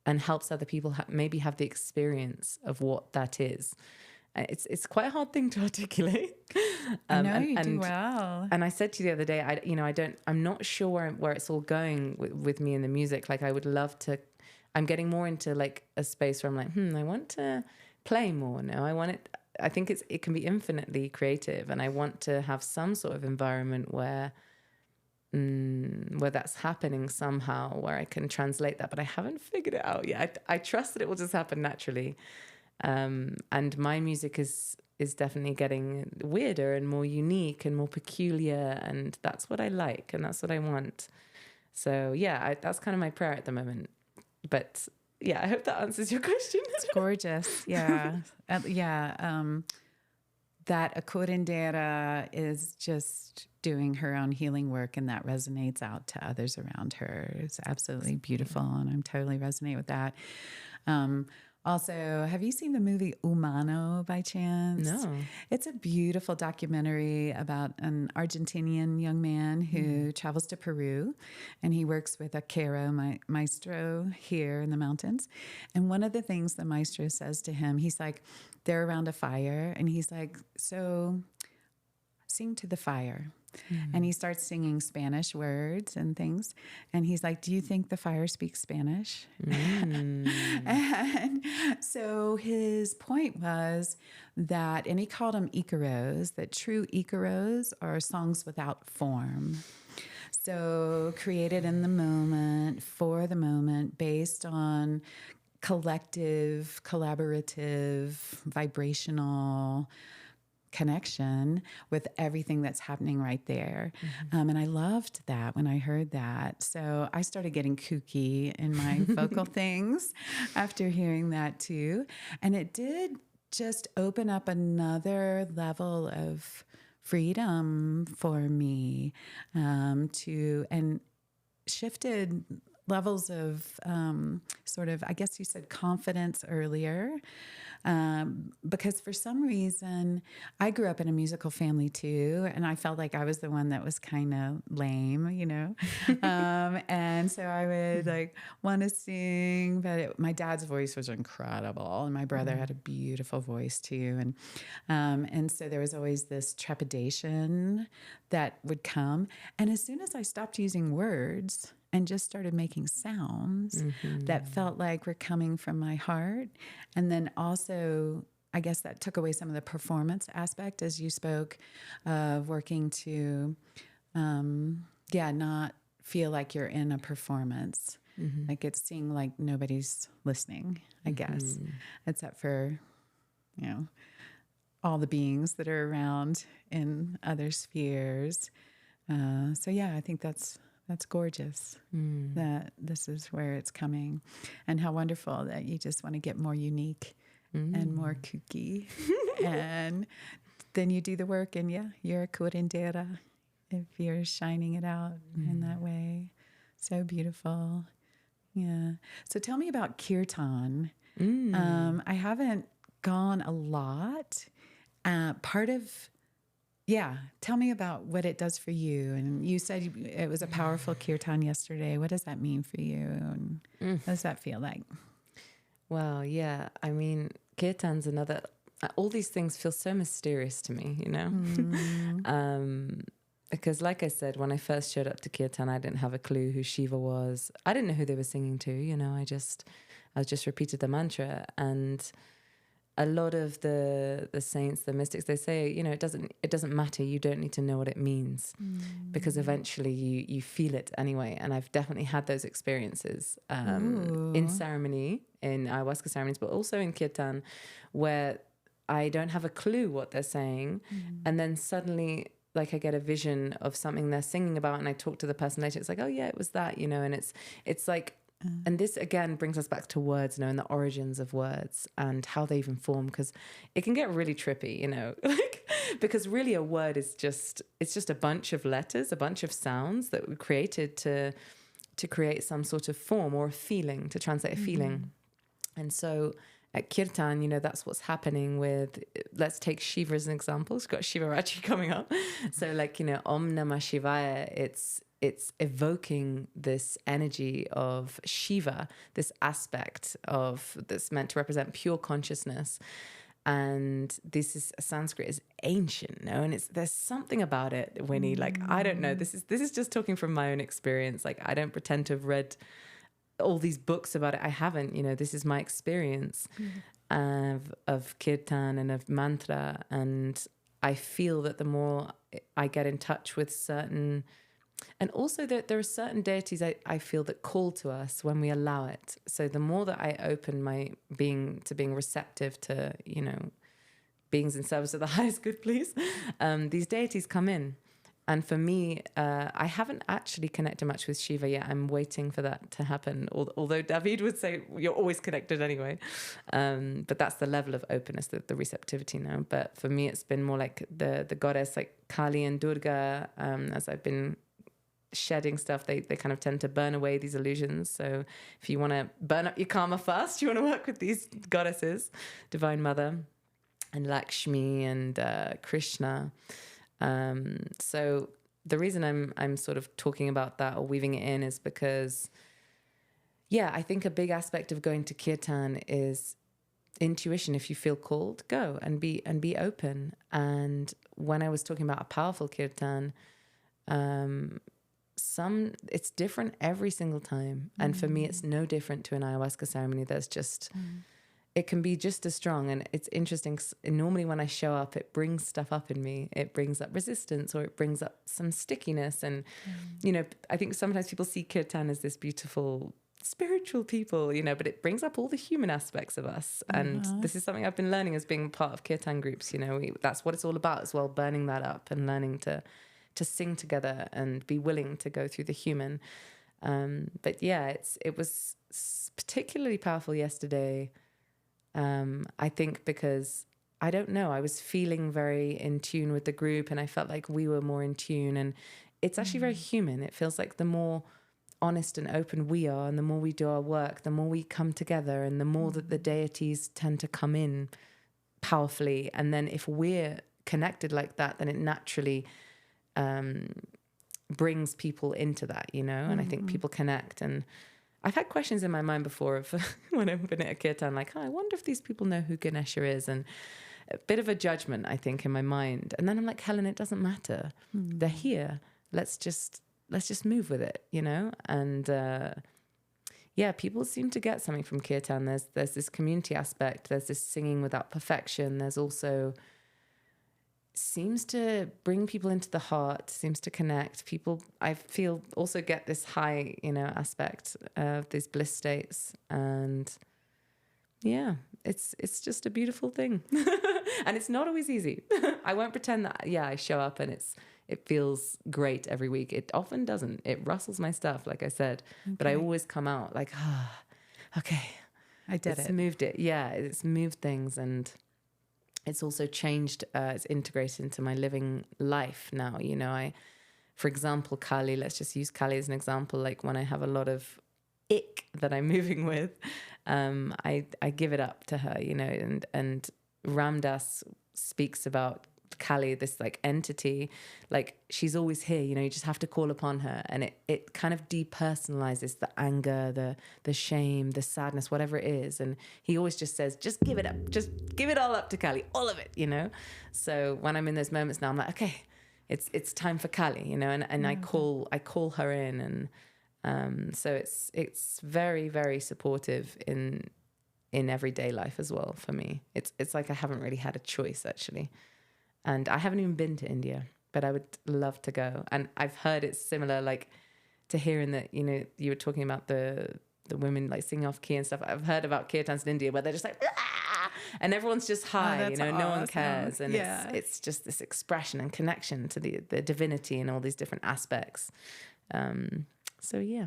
and helps other people maybe have the experience of what that is. It's quite a hard thing to articulate. I know you do well. And I said to you the other day, I'm not sure where it's all going with me in the music. Like I would love to, I'm getting more into like a space where I'm like, I want to play more now. I think it can be infinitely creative, and I want to have some sort of environment where that's happening somehow, where I can translate that, but I haven't figured it out yet. I trust that it will just happen naturally. And my music is definitely getting weirder and more unique and more peculiar, and that's what I like and that's what I want. So yeah, that's kind of my prayer at the moment. But yeah, I hope that answers your question. It's gorgeous. Yeah. That a curandera is just doing her own healing work, and that resonates out to others around her. It's absolutely beautiful, and I'm totally resonate with that. Also, have you seen the movie Humano by chance? No. It's a beautiful documentary about an Argentinian young man who travels to Peru, and he works with a Quero maestro here in the mountains. And one of the things the maestro says to him, he's like, they're around a fire, and he's like, so sing to the fire. And he starts singing Spanish words and things. And he's like, do you think the fire speaks Spanish? And so his point was that, and he called them Icaros, that true Icaros are songs without form. So created in the moment, for the moment, based on collective, collaborative, vibrational connection with everything that's happening right there. And I loved that when I heard that. So I started getting kooky in my vocal things after hearing that too. And it did just open up another level of freedom for me, and shifted levels of sort of, I guess you said confidence earlier, because for some reason I grew up in a musical family too, and I felt like I was the one that was kind of lame, and so I would like want to sing, but my dad's voice was incredible, and my brother had a beautiful voice too, and so there was always this trepidation that would come, and as soon as I stopped using words and just started making sounds that felt like were coming from my heart. And then also, I guess that took away some of the performance aspect, as you spoke of working to, not feel like you're in a performance. Like it's seeing like nobody's listening, I guess, except for, all the beings that are around in other spheres. So yeah, I think that's That's gorgeous that this is where it's coming. And how wonderful that you just want to get more unique and more kooky. And then you do the work, and you're a curandera if you're shining it out in that way. So beautiful. Yeah. So tell me about kirtan. I haven't gone a lot. Tell me about what it does for you. And you said it was a powerful kirtan yesterday. What does that mean for you? And what does that feel like? Well, yeah. I mean, kirtan's another. All these things feel so mysterious to me, you know. Because, like I said, when I first showed up to kirtan, I didn't have a clue who Shiva was. I didn't know who they were singing to. You know, I just repeated the mantra. And a lot of the saints, the mystics, they say, you know, it doesn't matter. You don't need to know what it means, because eventually you feel it anyway. And I've definitely had those experiences in ceremony, in ayahuasca ceremonies, but also in kirtan, where I don't have a clue what they're saying, and then suddenly, like, I get a vision of something they're singing about, and I talk to the person later. It's like, oh yeah, it was that, you know. And it's like. And this again brings us back to words, you know, and the origins of words and how they even form, because it can get really trippy, you know, like, because really a word is just a bunch of letters, a bunch of sounds that were created to create some sort of form or a feeling, to translate a feeling. And so at kirtan, you know, that's what's happening with, let's take Shiva as an example. It's got Shiva Ratri coming up. So like, you know, Om Namah Shivaya, it's evoking this energy of Shiva, this aspect of that's meant to represent pure consciousness. And this is Sanskrit is ancient, no? And there's something about it, Winnie. Like, I don't know. This is just talking from my own experience. Like, I don't pretend to have read all these books about it. I haven't, you know. This is my experience of kirtan and of mantra. And I feel that the more I get in touch with certain. And also that there are certain deities I feel that call to us when we allow it. So the more that I open my being to being receptive to, you know, beings in service of the highest good, please, these deities come in. And for me, I haven't actually connected much with Shiva yet. I'm waiting for that to happen. Although David would say you're always connected anyway. But that's the level of openness, the receptivity now. But for me, it's been more like the goddess, like Kali and Durga, as I've been shedding stuff, they kind of tend to burn away these illusions. So if you want to burn up your karma fast, you want to work with these goddesses, Divine Mother and Lakshmi and Krishna. So the reason I'm sort of talking about that or weaving it in is because, yeah, I think a big aspect of going to kirtan is intuition. If you feel called, go and be open. And when I was talking about a powerful kirtan, it's different every single time. And for me, it's no different to an ayahuasca ceremony. There's just, it can be just as strong. And it's interesting. Normally when I show up, it brings stuff up in me. It brings up resistance, or it brings up some stickiness. And, you know, I think sometimes people see kirtan as this beautiful spiritual people, you know, but it brings up all the human aspects of us. And this is something I've been learning as being part of kirtan groups. You know, that's what it's all about as well, burning that up and learning to sing together and be willing to go through the human. But yeah, it was particularly powerful yesterday. I think because, I don't know, I was feeling very in tune with the group, and I felt like we were more in tune. And it's actually very human. It feels like the more honest and open we are, and the more we do our work, the more we come together, and the more that the deities tend to come in powerfully. And then if we're connected like that, then it naturally brings people into that, you know. And I think people connect. And I've had questions in my mind before of when I've been at a kirtan, like, oh, I wonder if these people know who Ganesha is, and a bit of a judgment, I think, in my mind. And then I'm like, Helen, it doesn't matter. They're here. Let's just move with it, you know. And yeah, people seem to get something from kirtan. There's this community aspect. There's this singing without perfection. There's also seems to bring people into the heart, seems to connect people. I feel also get this high, you know, aspect of these bliss states. And yeah, it's just a beautiful thing. And it's not always easy. I won't pretend that, yeah, I show up and it feels great every week. It often doesn't. It rustles my stuff, like I said, but I always come out like, okay, I did it's it. moved it. Yeah, it's moved things, and it's also changed. It's integrated into my living life now. You know, for example, Kali, let's just use Kali as an example. Like when I have a lot of ick that I'm moving with, I give it up to her, you know, and Ramdas speaks about Kali, this like entity, like she's always here, you know, you just have to call upon her, and it kind of depersonalizes the anger, the shame, the sadness, whatever it is. And he always just says, just give it up, just give it all up to Kali, all of it, you know. So when I'm in those moments now, I'm like, okay, it's time for Kali, you know, and I call her in, and so it's very, very supportive in everyday life as well for me. It's like I haven't really had a choice, actually. And I haven't even been to India, but I would love to go. And I've heard it's similar, like to hearing that, you know, you were talking about the women like singing off key and stuff. I've heard about kirtans in India where they're just like, ah! And everyone's just high, you know, awesome. No one cares. And it's just this expression and connection to the divinity and all these different aspects. So yeah.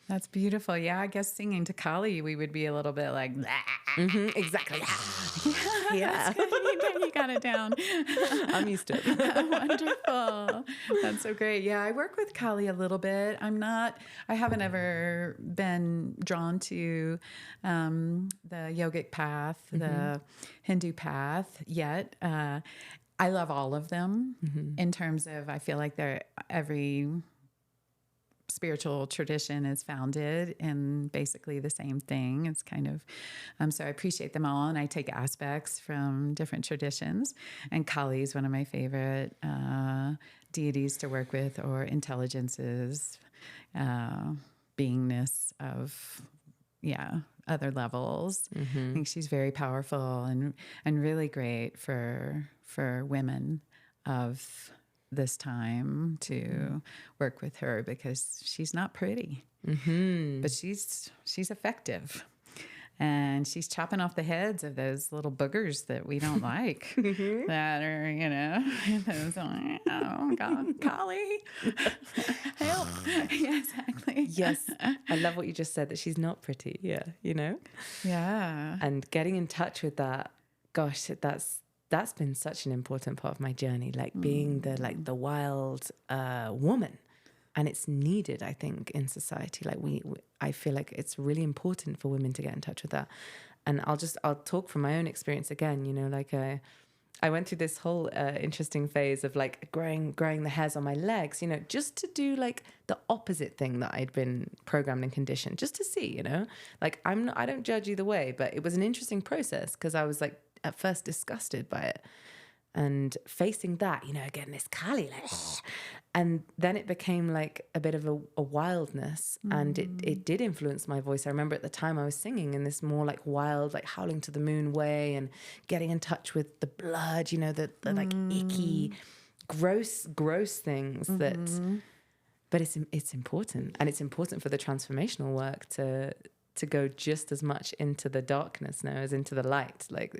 That's beautiful. Yeah, I guess singing to Kali, we would be a little bit like, Exactly. yeah. You got it down. I'm used to it. Wonderful. That's so great. Yeah, I work with Kali a little bit. I haven't ever been drawn to the yogic path, the Hindu path yet. I love all of them in terms of, I feel like every spiritual tradition is founded in basically the same thing. It's kind of, so I appreciate them all, and I take aspects from different traditions. And Kali is one of my favorite deities to work with, or intelligences, beingness of, other levels. I think she's very powerful and really great for women of this time to work with her, because she's not pretty, but she's effective, and she's chopping off the heads of those little boogers that we don't like, that are, you know, those, oh God, Kali, help. Yeah, exactly. Yes, I love what you just said, that she's not pretty. Yeah, you know. Yeah. And getting in touch with that, gosh, that's been such an important part of my journey, like being the wild woman. And it's needed, I think, in society. Like I feel like it's really important for women to get in touch with that. And I'll talk from my own experience again, you know, like I went through this whole interesting phase of like growing the hairs on my legs, you know, just to do like the opposite thing that I'd been programmed and conditioned, just to see, you know, like I don't judge either way, but it was an interesting process, because I was like at first disgusted by it, and facing that, you know, again, this Kali, like, and then it became like a bit of a wildness, and it did influence my voice. I remember at the time I was singing in this more like wild, like howling to the moon way, and getting in touch with the blood, you know, the like icky, gross things that, but it's important, and it's important for the transformational work to go just as much into the darkness now as into the light. Like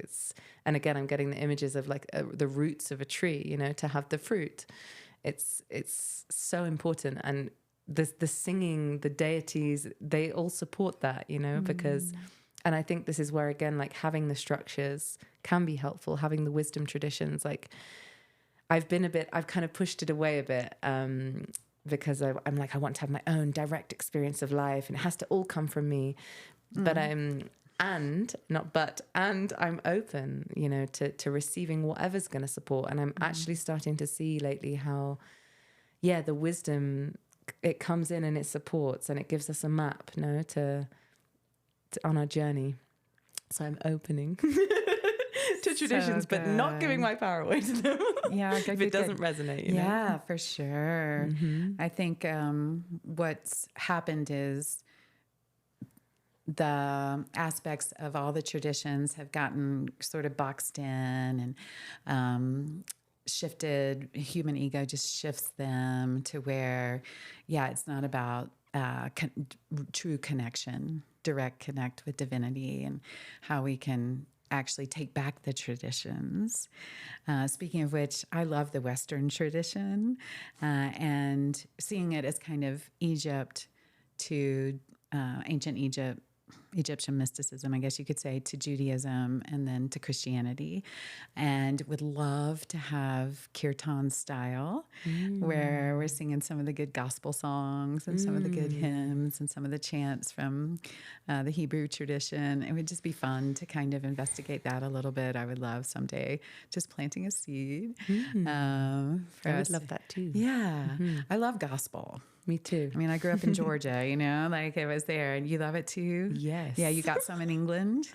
and again, I'm getting the images of like the roots of a tree, you know, to have the fruit. It's so important. And the singing, the deities, they all support that, you know, because, and I think this is where, again, like having the structures can be helpful, having the wisdom traditions. Like I've kind of pushed it away a bit, because I'm like, I want to have my own direct experience of life, and it has to all come from me. But I'm open, you know, to receiving whatever's going to support. And I'm actually starting to see lately how, the wisdom, it comes in and it supports, and it gives us a map, no, to on our journey. So I'm opening to traditions, but not giving my power away to them. Yeah, if it doesn't resonate, you know? Yeah, for sure. I think what's happened is the aspects of all the traditions have gotten sort of boxed in, and shifted. Human ego just shifts them to where, it's not about true connection, direct connect with divinity, and how we can actually take back the traditions. Speaking of which, I love the Western tradition, and seeing it as kind of Egypt to ancient Egyptian mysticism, I guess you could say, to Judaism, and then to Christianity. And would love to have kirtan style, where we're singing some of the good gospel songs and some of the good hymns and some of the chants from the Hebrew tradition. It would just be fun to kind of investigate that a little bit. I would love someday just planting a seed. I would love that too. Yeah. I love gospel. Me too. I mean, I grew up in Georgia, like it was there, and you love it too? Yes. Yeah, you got some in England?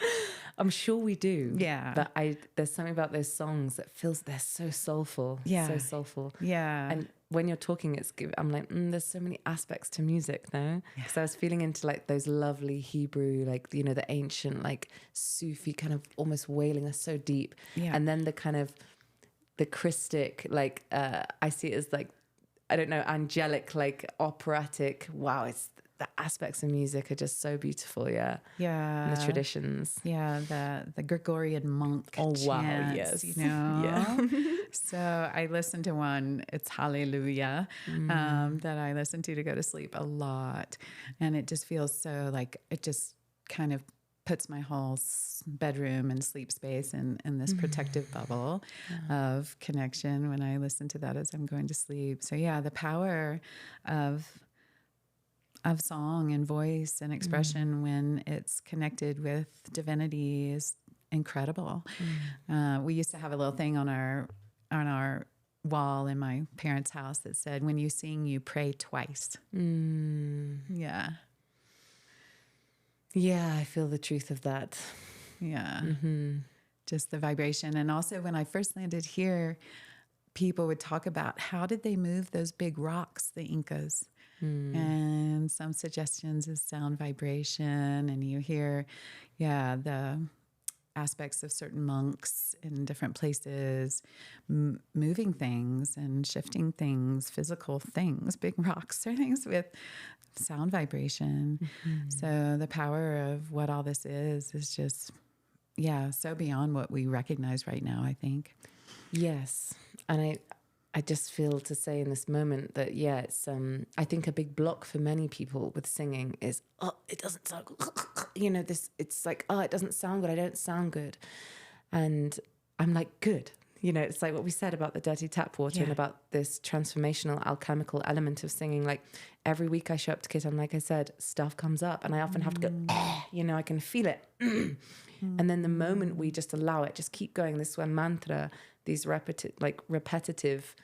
I'm sure we do. Yeah. But there's something about those songs that they're so soulful. Yeah. So soulful. Yeah. And when you're talking, I'm like, there's so many aspects to music, no? Because I was feeling into like those lovely Hebrew, like, the ancient, like Sufi kind of almost wailing are so deep. Yeah. And then the kind of the Christic, like, I see it as like, I don't know, angelic, like operatic. Wow, it's the aspects of music are just so beautiful. Yeah. Yeah. And the traditions. Yeah. The Gregorian monk. Oh, wow. Chants, Yes. Yeah. So I listened to one, it's Hallelujah, that I listen to go to sleep a lot. And it just feels so like, it just kind of puts my whole bedroom and sleep space in this protective bubble of connection when I listen to that as I'm going to sleep. So yeah, the power of song and voice and expression when it's connected with divinity is incredible. We used to have a little thing on our wall in my parents' house that said, when you sing, you pray twice. Yeah. Yeah, I feel the truth of that. Yeah. Just the vibration. And also when I first landed here, people would talk about how did they move those big rocks, the Incas? And some suggestions is sound vibration. And you hear, the aspects of certain monks in different places moving things and shifting things, physical things, big rocks or things with sound vibration. So the power of what all this is just, so beyond what we recognize right now, I think. Yes. And I just feel to say in this moment that, it's, I think a big block for many people with singing is, it doesn't sound, it's like, it doesn't sound good. I don't sound good. And I'm like, good. It's like what we said about the dirty tap water and about this transformational alchemical element of singing. Like every week I show up to Kit, and like I said, stuff comes up and I often have to go, I can feel it. And then the moment we just allow it, just keep going, this one mantra, these repetitive,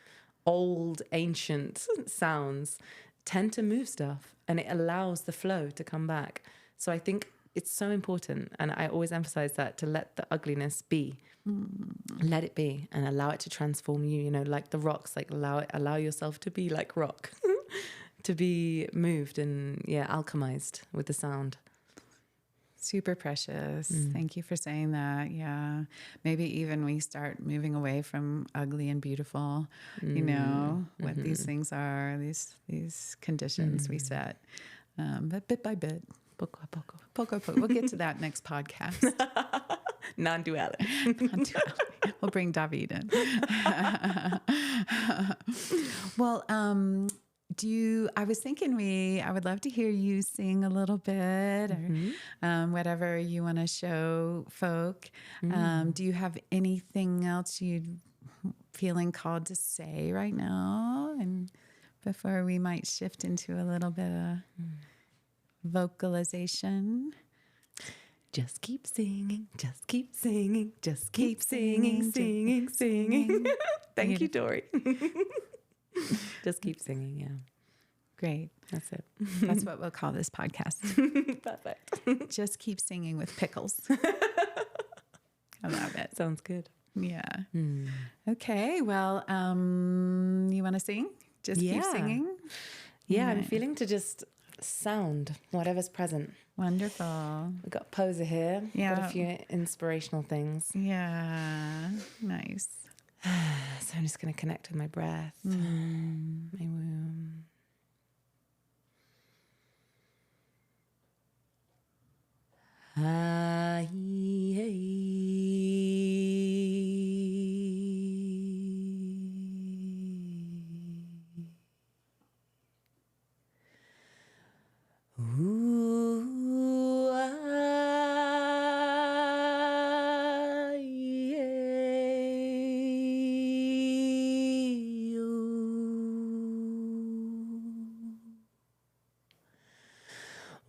old, ancient sounds tend to move stuff, and it allows the flow to come back. So I think it's so important, and I always emphasize that, to let the ugliness be. Let it be and allow it to transform you, like the rocks, like allow yourself to be like rock, to be moved and alchemized with the sound. Super precious. Thank you for saying that. Yeah. Maybe even we start moving away from ugly and beautiful, what these things are, these conditions we set. But bit by bit, poco a poco. Poco a poco. We'll get to that next podcast. Non-duality. We'll bring David in. Well, I was thinking I would love to hear you sing a little bit or whatever you want to show folk. Do you have anything else you're feeling called to say right now? And before we might shift into a little bit of vocalization. Just keep singing, just keep singing, just keep singing, singing. Thank you, Dory. Just keep singing, Great. That's it. That's what we'll call this podcast. Perfect. Just keep singing with Pickles. I love it. Sounds good. Yeah. Okay. Well, you want to sing? Just keep singing? Yeah, I'm feeling to just sound whatever's present. Wonderful. We've got Poser here. Yeah. Got a few inspirational things. Yeah. Nice. So I'm just going to connect with my breath, my womb. Ah,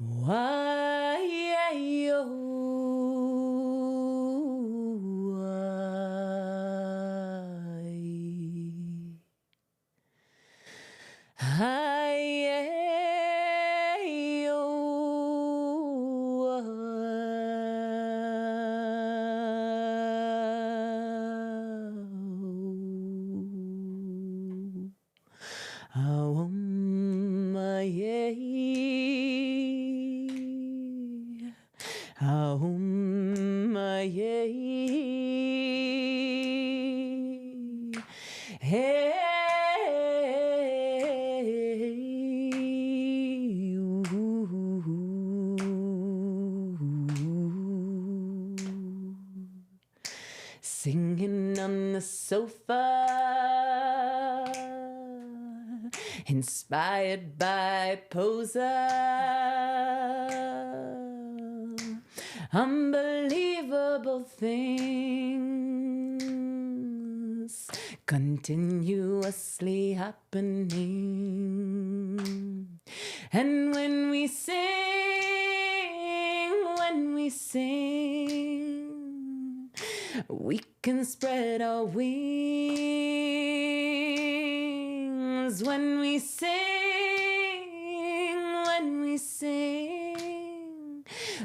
Why-yo, hey, singing on the sofa, inspired by Poser. Unbelievable things continuously happening. And when we sing, we can spread our wings. When we sing,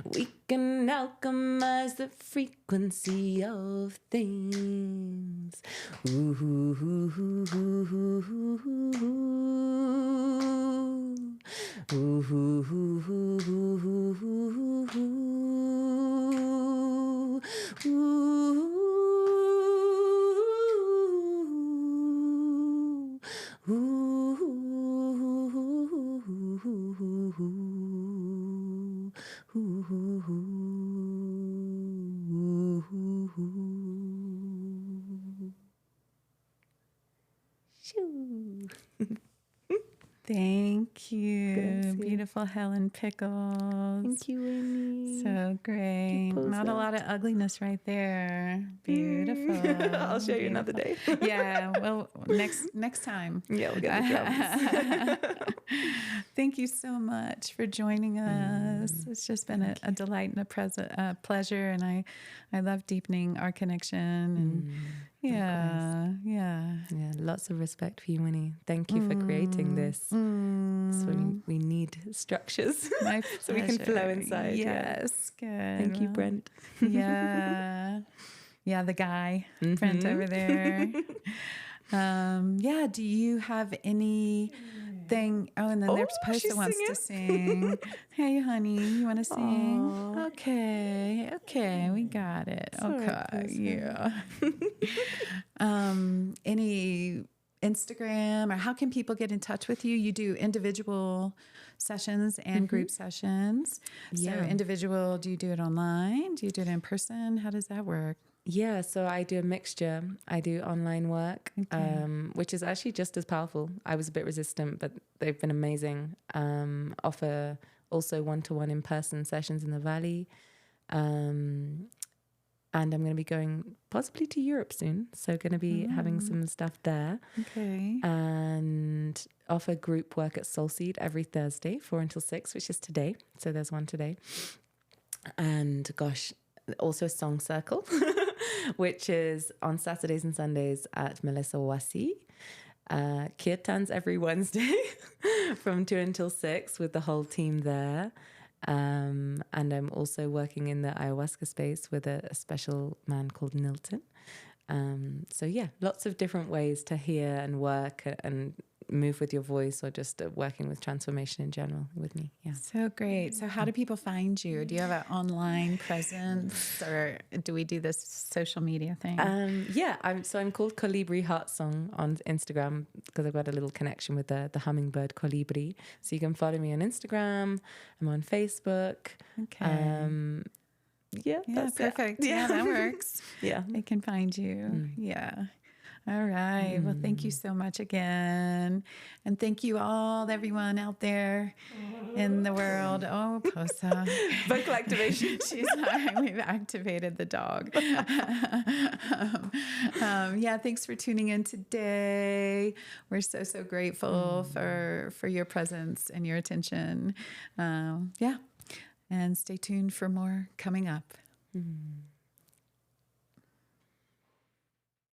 we can alchemize the frequency of things. Ooh, ooh, ooh, ooh, ooh, ooh, ooh, ooh, ooh, Thank you, Gracias. beautiful Helen Pickles. Thank you, Winnie. So great. Not a lot of ugliness right there. Beautiful. I'll show you another day. Yeah. Well, next time. Yeah, we'll get the drums. Thank you so much for joining us. It's just been a delight and a pleasure, and I love deepening our connection. And yeah. Lots of respect for you, Winnie. Thank you for creating this. So we need structures My so we can flow inside. Yes, good. Thank you, Brent. Yeah, the guy, Brent over there. Do you have anything? Oh, and then there's Post she's that wants to sing. Hey, honey, you want to sing? Aw. Okay, we got it. All Okay, right, Post. yeah. Any Instagram, or how can people get in touch with you? You do individual sessions and group sessions. So Yeah. individual, do you do it online? Do you do it in person? How does that work? Yeah, so I do a mixture. I do online work, which is actually just as powerful. I was a bit resistant, but they've been amazing. Offer also one-to-one in-person sessions in the Valley. And I'm going to be going possibly to Europe soon. So going to be having some stuff there. Okay. And offer group work at SolSeed every Thursday, 4 until 6, which is today. So there's one today. And gosh, also a song circle, which is on Saturdays and Sundays at Melissa Wasi. Kirtans every Wednesday from 2 until 6 with the whole team there. And I'm also working in the ayahuasca space with a special man called Nilton. So yeah, lots of different ways to hear and work and move with your voice, or just working with transformation in general with me. Yeah. So great. So how do people find you? Do you have an online presence, or do we do this social media thing? I'm called colibriheartsong on Instagram because I've got a little connection with the hummingbird colibri. So you can follow me on Instagram. I'm on Facebook. Okay. That's perfect. it. Yeah, that works. Yeah. They can find you. Yeah. All right. Well, thank you so much again. And thank you all, everyone out there in the world. Oh, Posa. Vocal activation. She's we've activated the dog. Yeah, thanks for tuning in today. We're so grateful for your presence and your attention. Yeah. And stay tuned for more coming up.